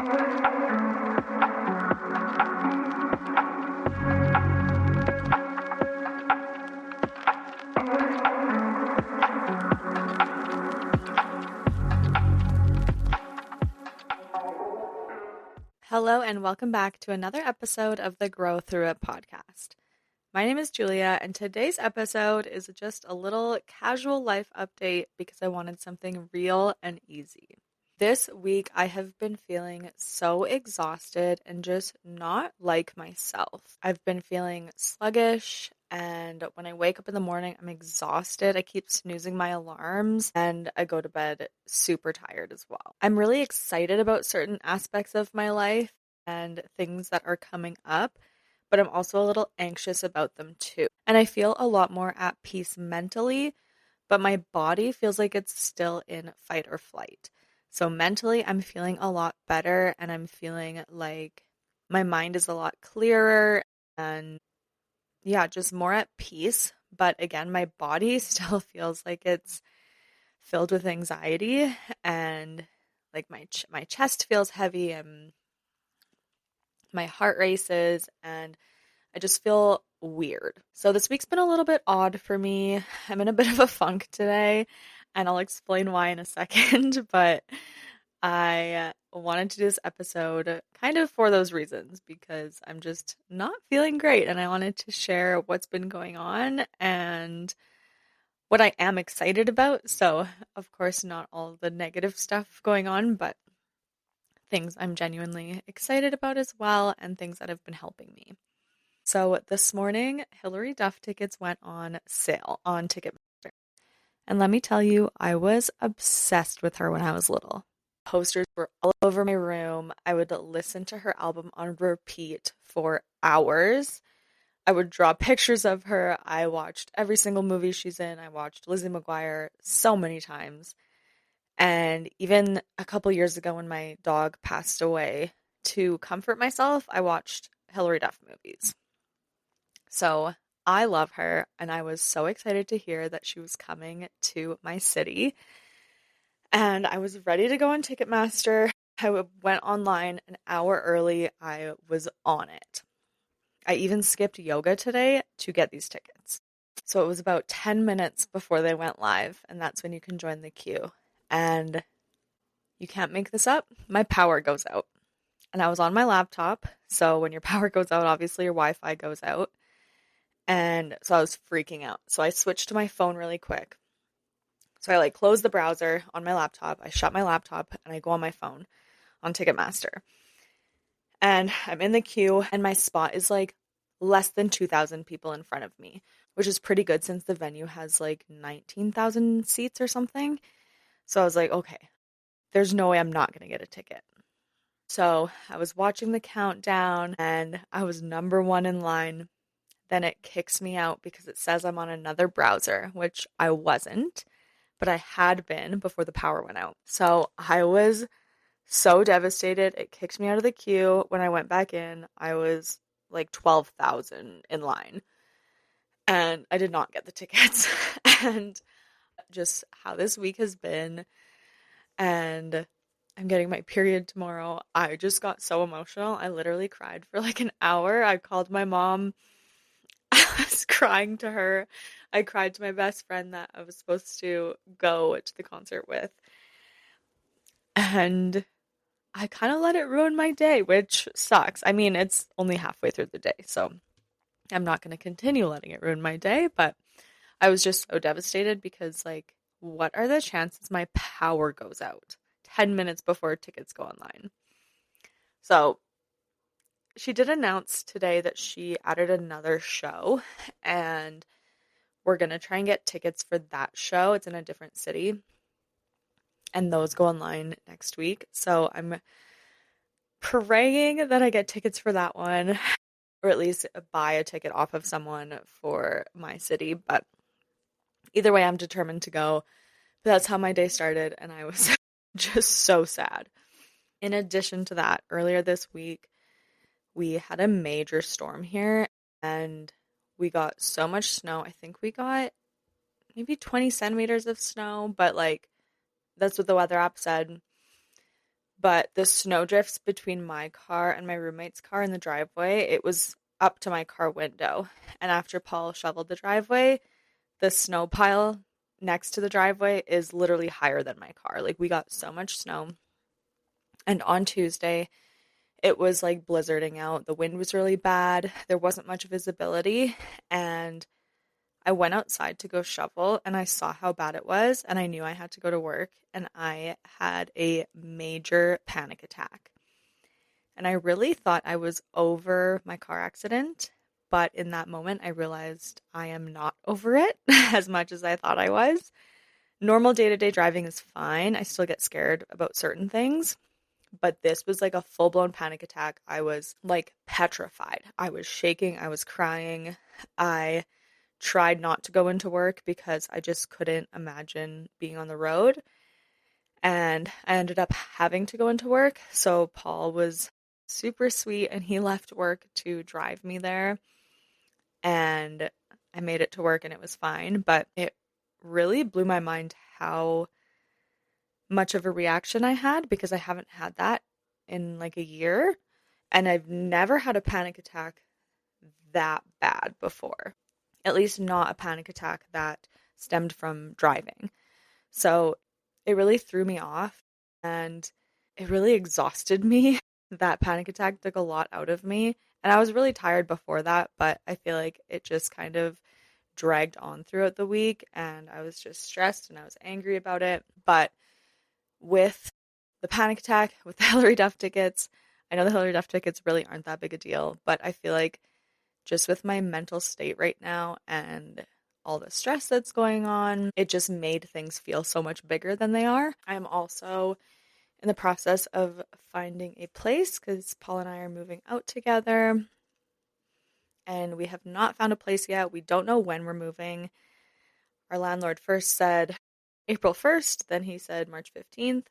Hello, and welcome back to another episode of the Grow Through It podcast. My name is Julia, and today's episode is just a little casual life update because I wanted something real and easy. This week, I have been feeling so exhausted and just not like myself. I've been feeling sluggish, and when I wake up in the morning, I'm exhausted. I keep snoozing my alarms, and I go to bed super tired as well. I'm really excited about certain aspects of my life and things that are coming up, but I'm also a little anxious about them too. And I feel a lot more at peace mentally, but my body feels like it's still in fight or flight. So mentally, I'm feeling a lot better, and I'm feeling like my mind is a lot clearer and yeah, just more at peace. But again, my body still feels like it's filled with anxiety, and like my chest feels heavy and my heart races, and I just feel weird. So this week's been a little bit odd for me. I'm in a bit of a funk today, and I'll explain why in a second, but I wanted to do this episode kind of for those reasons because I'm just not feeling great, and I wanted to share what's been going on and what I am excited about. So, of course, not all the negative stuff going on, but things I'm genuinely excited about as well, and things that have been helping me. So this morning, Hilary Duff tickets went on sale on Ticketmaster. And let me tell you, I was obsessed with her when I was little. Posters were all over my room. I would listen to her album on repeat for hours. I would draw pictures of her. I watched every single movie she's in. I watched Lizzie McGuire so many times. And even a couple years ago when my dog passed away, to comfort myself, I watched Hilary Duff movies. So I love her, and I was so excited to hear that she was coming to my city. And I was ready to go on Ticketmaster. I went online an hour early. I was on it. I even skipped yoga today to get these tickets. So it was about 10 minutes before they went live, and that's when you can join the queue. And you can't make this up. My power goes out. And I was on my laptop. So when your power goes out, obviously your Wi-Fi goes out. And so I was freaking out. So I switched to my phone really quick. So I closed the browser on my laptop. I shut my laptop and I go on my phone on Ticketmaster. And I'm in the queue, and my spot is less than 2,000 people in front of me, which is pretty good since the venue has 19,000 seats or something. So I was like, okay, there's no way I'm not going to get a ticket. So I was watching the countdown, and I was number one in line. Then it kicks me out because it says I'm on another browser, which I wasn't, but I had been before the power went out. So I was so devastated. It kicked me out of the queue. When I went back in, I was 12,000 in line, and I did not get the tickets. And just how this week has been, and I'm getting my period tomorrow. I just got so emotional. I literally cried for an hour. I called my mom. I was crying to her. I cried to my best friend that I was supposed to go to the concert with. And I kind of let it ruin my day, which sucks. I mean, it's only halfway through the day, so I'm not going to continue letting it ruin my day, but I was just so devastated because, what are the chances my power goes out 10 minutes before tickets go online? So she did announce today that she added another show, and we're going to try and get tickets for that show. It's in a different city, and those go online next week. So I'm praying that I get tickets for that one, or at least buy a ticket off of someone for my city. But either way, I'm determined to go. But that's how my day started, and I was just so sad. In addition to that, earlier this week, we had a major storm here, and we got so much snow. I think we got maybe 20 centimeters of snow, but that's what the weather app said. but the snow drifts between my car and my roommate's car in the driveway, it was up to my car window. And after Paul shoveled the driveway, the snow pile next to the driveway is literally higher than my car. Like, we got so much snow. And on Tuesday, it was like blizzarding out. The wind was really bad. There wasn't much visibility. And I went outside to go shovel and I saw how bad it was. And I knew I had to go to work. And I had a major panic attack. And I really thought I was over my car accident. But in that moment, I realized I am not over it as much as I thought I was. Normal day-to-day driving is fine. I still get scared about certain things. But this was like a full-blown panic attack. I was like petrified. I was shaking. I was crying. I tried not to go into work because I just couldn't imagine being on the road. And I ended up having to go into work. So Paul was super sweet and he left work to drive me there. And I made it to work and it was fine. But it really blew my mind how much of a reaction I had, because I haven't had that in like a year. And I've never had a panic attack that bad before. At least not a panic attack that stemmed from driving. So it really threw me off and it really exhausted me. That panic attack took a lot out of me. And I was really tired before that, but I feel like it just kind of dragged on throughout the week and I was just stressed and I was angry about it. But with the panic attack, with the Hillary Duff tickets, I know the Hillary Duff tickets really aren't that big a deal, but I feel like just with my mental state right now and all the stress that's going on, it just made things feel so much bigger than they are. I'm also in the process of finding a place because Paul and I are moving out together and we have not found a place yet. We don't know when we're moving. Our landlord first said April 1st, then he said March 15th.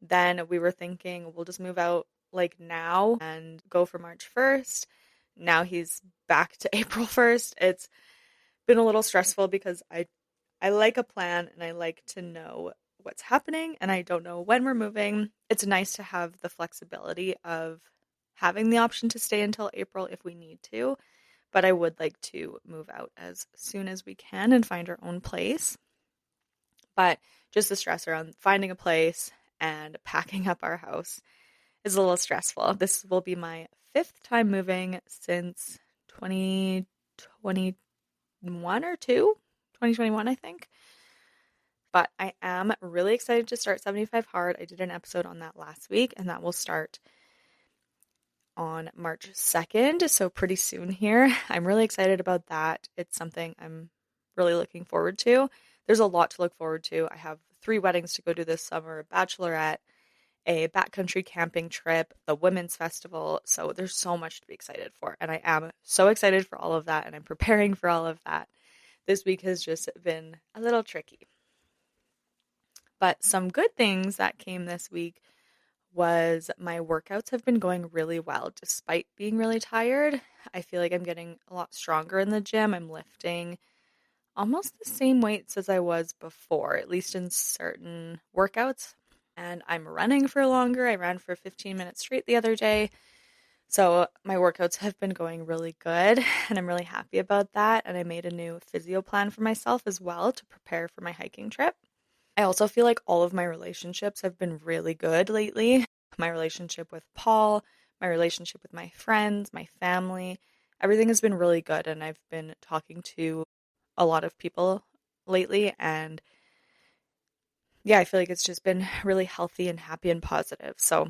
Then we were thinking we'll just move out like now and go for March 1st. Now he's back to April 1st. It's been a little stressful because I like a plan and I like to know what's happening and I don't know when we're moving. It's nice to have the flexibility of having the option to stay until April if we need to, but I would like to move out as soon as we can and find our own place. But just the stress around finding a place and packing up our house is a little stressful. This will be my 5th time moving since 2021 or 2021, I think. But I am really excited to start 75 Hard. I did an episode on that last week, and that will start on March 2nd, so pretty soon here. I'm really excited about that. It's something I'm really looking forward to. There's a lot to look forward to. I have 3 weddings to go to this summer, a bachelorette, a backcountry camping trip, the women's festival. So there's so much to be excited for. And I am so excited for all of that. And I'm preparing for all of that. This week has just been a little tricky. But some good things that came this week was my workouts have been going really well despite being really tired. I feel like I'm getting a lot stronger in the gym. I'm lifting almost the same weights as I was before, at least in certain workouts. And I'm running for longer. I ran for 15 minutes straight the other day. So my workouts have been going really good and I'm really happy about that. And I made a new physio plan for myself as well to prepare for my hiking trip. I also feel like all of my relationships have been really good lately. My relationship with Paul, my relationship with my friends, my family, everything has been really good. And I've been talking to a lot of people lately and yeah, I feel like it's just been really healthy and happy and positive. So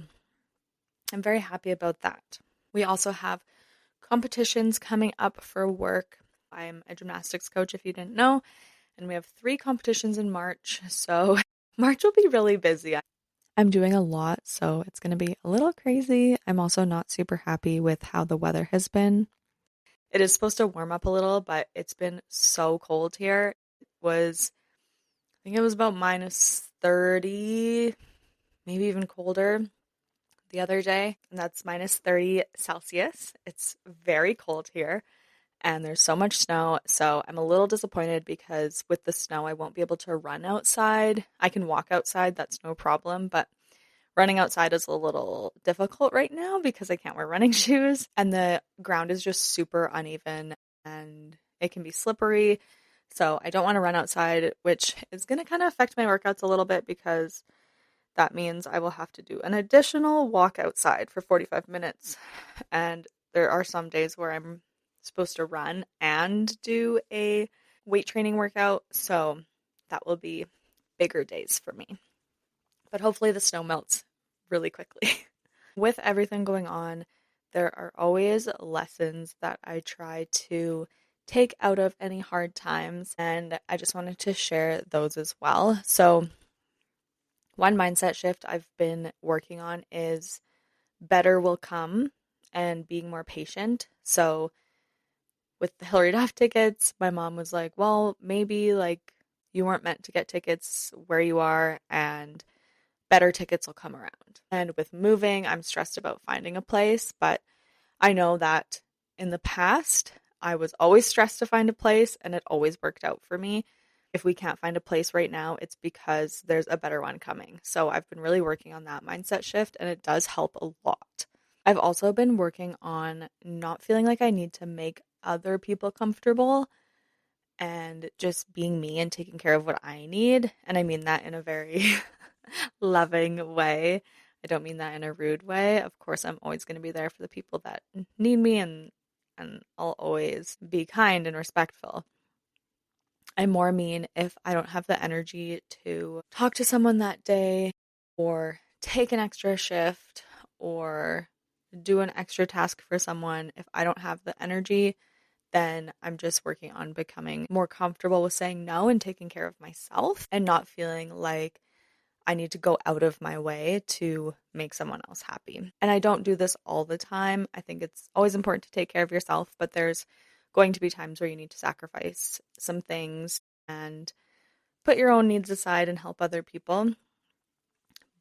I'm very happy about that. We also have competitions coming up for work. I'm a gymnastics coach, if you didn't know, and we have 3 competitions in March. So March will be really busy. I'm doing a lot, so it's going to be a little crazy. I'm also not super happy with how the weather has been. It is supposed to warm up a little, but it's been so cold here. I think it was about minus 30, maybe even colder the other day, and that's minus 30 Celsius. It's very cold here, and there's so much snow, so I'm a little disappointed because with the snow, I won't be able to run outside. I can walk outside, that's no problem, but Running outside is a little difficult right now because I can't wear running shoes and the ground is just super uneven and it can be slippery. So I don't want to run outside, which is going to kind of affect my workouts a little bit because that means I will have to do an additional walk outside for 45 minutes. And there are some days where I'm supposed to run and do a weight training workout. So that will be bigger days for me. But hopefully the snow melts really quickly. With everything going on, there are always lessons that I try to take out of any hard times, and I just wanted to share those as well. So, one mindset shift I've been working on is better will come and being more patient. So, with the Hillary Duff tickets, my mom was like, well, maybe like you weren't meant to get tickets where you are, and better tickets will come around. And with moving, I'm stressed about finding a place, but I know that in the past, I was always stressed to find a place and it always worked out for me. If we can't find a place right now, it's because there's a better one coming. So I've been really working on that mindset shift and it does help a lot. I've also been working on not feeling like I need to make other people comfortable and just being me and taking care of what I need. And I mean that in a very loving way. I don't mean that in a rude way. Of course, I'm always going to be there for the people that need me and I'll always be kind and respectful. I more mean if I don't have the energy to talk to someone that day or take an extra shift or do an extra task for someone, if I don't have the energy, then I'm just working on becoming more comfortable with saying no and taking care of myself and not feeling like I need to go out of my way to make someone else happy. And I don't do this all the time. I think it's always important to take care of yourself, but there's going to be times where you need to sacrifice some things and put your own needs aside and help other people.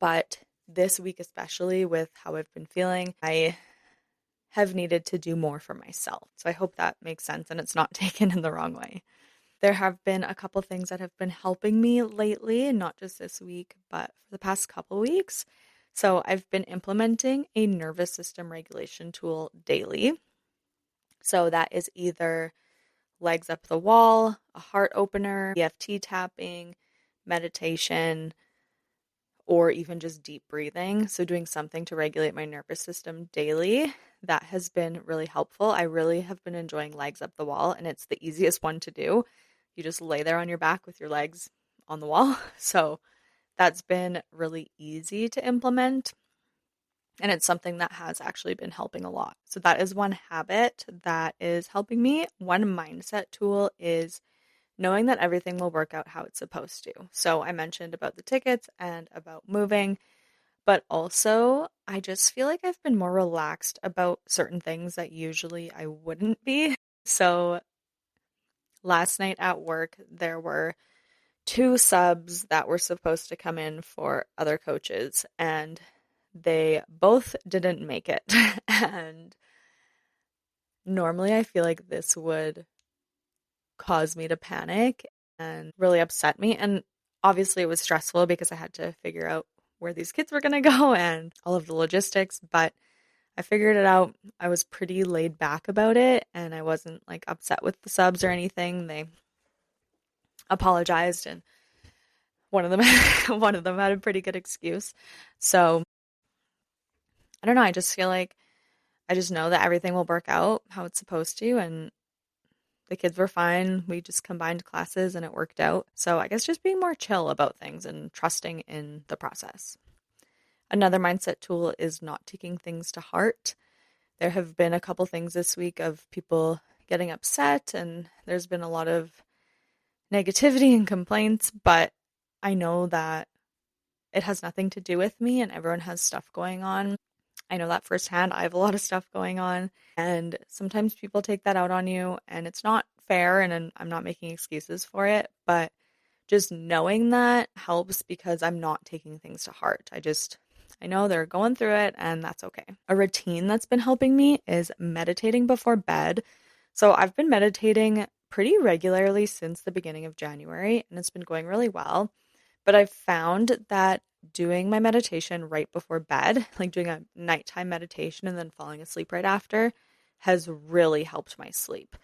But this week, especially with how I've been feeling, I have needed to do more for myself. So I hope that makes sense and it's not taken in the wrong way. There have been a couple things that have been helping me lately, not just this week, but for the past couple weeks. So I've been implementing a nervous system regulation tool daily. So that is either legs up the wall, a heart opener, EFT tapping, meditation, or even just deep breathing. So doing something to regulate my nervous system daily. That has been really helpful. I really have been enjoying legs up the wall, and it's the easiest one to do. You just lay there on your back with your legs on the wall. So that's been really easy to implement. And it's something that has actually been helping a lot. So that is one habit that is helping me. One mindset tool is knowing that everything will work out how it's supposed to. So I mentioned about the tickets and about moving, but also I just feel like I've been more relaxed about certain things that usually I wouldn't be. So last night at work, there were two subs that were supposed to come in for other coaches, and they both didn't make it. And normally I feel like this would cause me to panic and really upset me. And obviously it was stressful because I had to figure out where these kids were going to go and all of the logistics, but I figured it out. I was pretty laid back about it and I wasn't like upset with the subs or anything. They apologized and one of them one of them had a pretty good excuse. So I don't know, I just feel like I just know that everything will work out how it's supposed to and the kids were fine. We just combined classes and it worked out. So I guess just being more chill about things and trusting in the process. Another mindset tool is not taking things to heart. There have been a couple things this week of people getting upset, and there's been a lot of negativity and complaints, but I know that it has nothing to do with me and everyone has stuff going on. I know that firsthand. I have a lot of stuff going on, and sometimes people take that out on you, and it's not fair, and I'm not making excuses for it, but just knowing that helps because I'm not taking things to heart. I know they're going through it and that's okay. A routine that's been helping me is meditating before bed. So I've been meditating pretty regularly since the beginning of January and it's been going really well. But I've found that doing my meditation right before bed, like doing a nighttime meditation and then falling asleep right after, has really helped my sleep.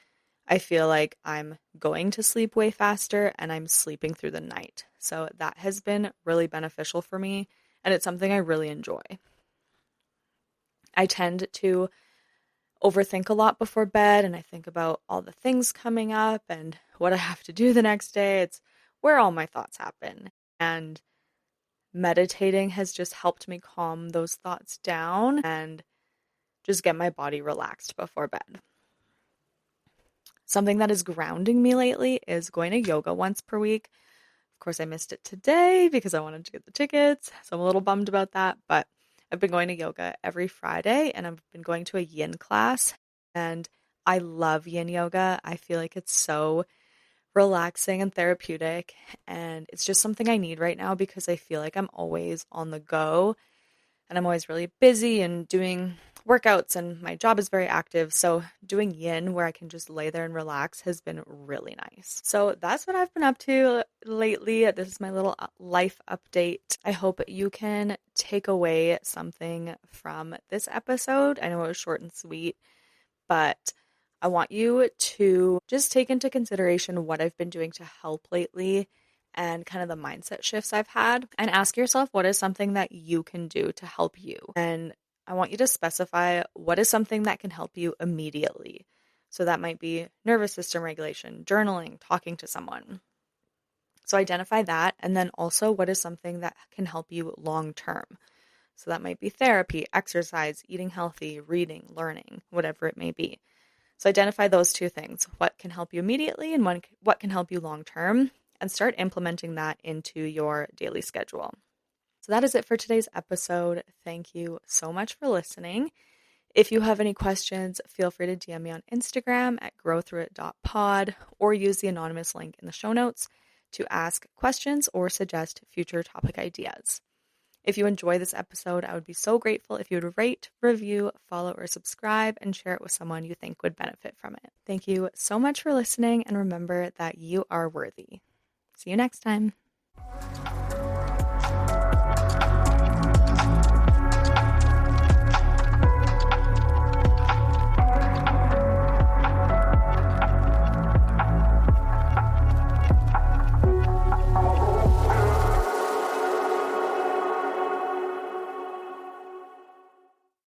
I feel like I'm going to sleep way faster and I'm sleeping through the night. So that has been really beneficial for me, and it's something I really enjoy. I tend to overthink a lot before bed, and I think about all the things coming up and what I have to do the next day. It's where all my thoughts happen. And meditating has just helped me calm those thoughts down and just get my body relaxed before bed. Something that is grounding me lately is going to yoga once per week. Of course, I missed it today because I wanted to get the tickets, so I'm a little bummed about that, but I've been going to yoga every Friday, and I've been going to a yin class, and I love yin yoga. I feel like it's so relaxing and therapeutic, and it's just something I need right now because I feel like I'm always on the go, and I'm always really busy and doing workouts, and my job is very active. So doing yin where I can just lay there and relax has been really nice. So that's what I've been up to lately. This is my little life update. I hope you can take away something from this episode. I know it was short and sweet, but I want you to just take into consideration what I've been doing to help lately and kind of the mindset shifts I've had, and ask yourself what is something that you can do to help you. And I want you to specify what is something that can help you immediately. So that might be nervous system regulation, journaling, talking to someone. So identify that, and then also what is something that can help you long term. So that might be therapy, exercise, eating healthy, reading, learning, whatever it may be. So identify those two things, what can help you immediately and what can help you long term, and start implementing that into your daily schedule. So that is it for today's episode. Thank you so much for listening. If you have any questions, feel free to DM me on Instagram at growthroughit.pod or use the anonymous link in the show notes to ask questions or suggest future topic ideas. If you enjoy this episode, I would be so grateful if you would rate, review, follow, or subscribe and share it with someone you think would benefit from it. Thank you so much for listening, and remember that you are worthy. See you next time.